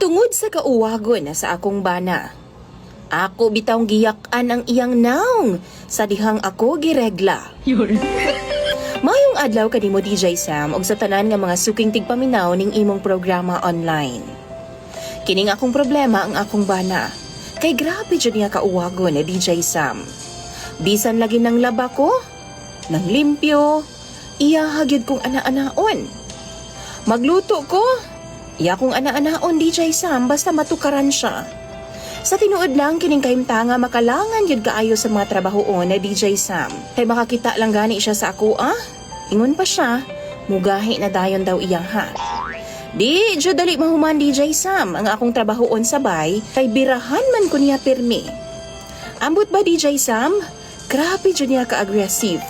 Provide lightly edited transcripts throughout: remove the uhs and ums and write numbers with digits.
Tungod sa kauwagon na sa akong bana, ako bitawng giyak-an ang iyang naong sa dihang ako giregla. Mayong adlaw kanimo DJ Sam og sa tanan nga mga suking tigpaminaw ning imong programa online. Kining akong problema ang akong bana. Kay grabe jud niya kauwagon na DJ Sam. Bisan lagi ng laba ko, nang limpyo, iya hagyod kong ana-anaon. Magluto ko, iya kong ana-anaon DJ Sam basta matukaran siya. Sa tinuod lang kining kahimtanga makalangan yun kaayo sa mga trabahoon na DJ Sam. Kay makakita lang gani siya sa ako Ingon pa siya, mugahi na dayon daw iyang Di jud dali mahuman DJ Sam ang akong trabahoon sabay kay birahan man ko niya pirmi. Ambot ba DJ Sam? Grabe jud niya ka-aggressive.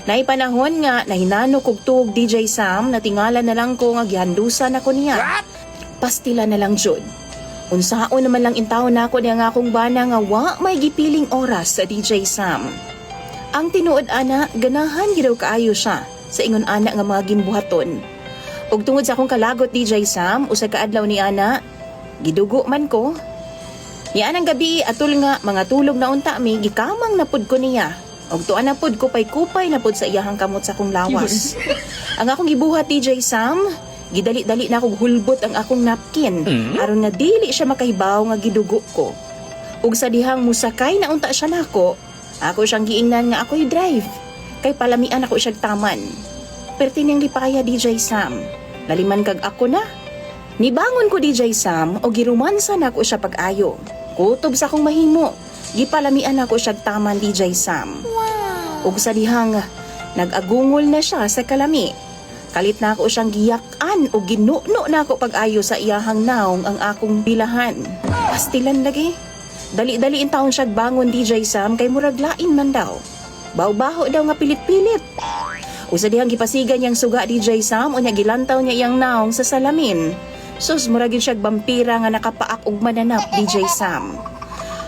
Naipanahon nga nahinano kog tuog DJ Sam na tingala na lang ko nga gihandusan ako niya. Pastila na lang jud. Unsaon naman lang intawon nako niya nga akong bana nga wa may gipiling oras sa DJ Sam. Ang tinuod ana, ganahan gidaw kaayo siya sa ingon ana nga mga gimbuhaton. Ug tungod sa akong kalagot DJ Sam, usa ka adlaw ni ana, gidugo man ko. Niya anang gabi atol nga mga tulog na unta mi gikamang napud ko niya. Og tuan na pud kupay-kupay na pud sa iyahang kamot sa akong lawas. Ang akong gibuhat DJ Sam, gidali-dali na akong hulbot ang akong napkin aron nga dili siya makahibaw nga gidugo ko. Ug sa dihang musakay na unta siya nako, ako siyang giingnan nga ako'y drive. Kay palamian ako siyang taman. Pertining lipaya DJ Sam. Naliman kag ako na. Nibangon ko DJ Sam o girumansa na ako siya pag-ayo. Kutob sa akong mahimo. Gipalamian ako siyang taman DJ Sam. Ug sa dihang nag-agungol na siya sa kalami. Kalit na ako siyang giyak-an o ginuno na ako pag-ayo sa iyahang naong ang akong bilahan. Pastilan lagi. Dali-dali in taon siya bangon DJ Sam kay murag lain man daw. Baw-baho daw nga pilit-pilit. Usa dihang gipasigan niyang suga DJ Sam unya gilantaw niya iyang naong sa salamin. Sus murag yun siya vampira nga nakapaak og mananap DJ Sam.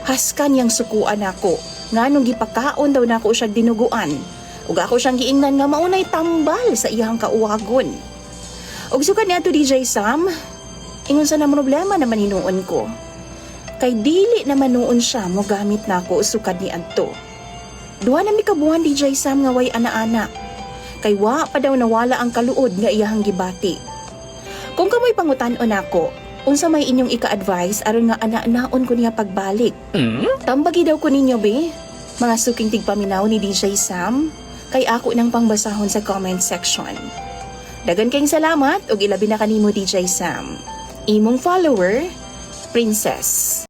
Haskan niyang sukuan ako. Nganong gipakaon daw nako siya dinuguan. Ug ako siyang giingnan nga maunay tambal sa iyang kauwagon. Ug sukad niya to DJ Sam, ingon sa na problema naman hinuon ko. Kay dili naman noon siya mo gamit na ako usukad ni adto. Duha na mi kabuhan DJ Sam nga way ana-ana. Kay wa pa daw nawala ang kaluod nga iyahang gibati. Kung kamoy pangutan-on ako, unsa may inyong ika-advise aron nga ana-anaon ko niya pagbalik? Tambagi daw ko ninyo be, mga suking tigpaminaw ni DJ Sam, kay ako nang pangbasahon sa comment section. Dagan kayong salamat ug ilabi na kanimo DJ Sam. Imong follower, Princess.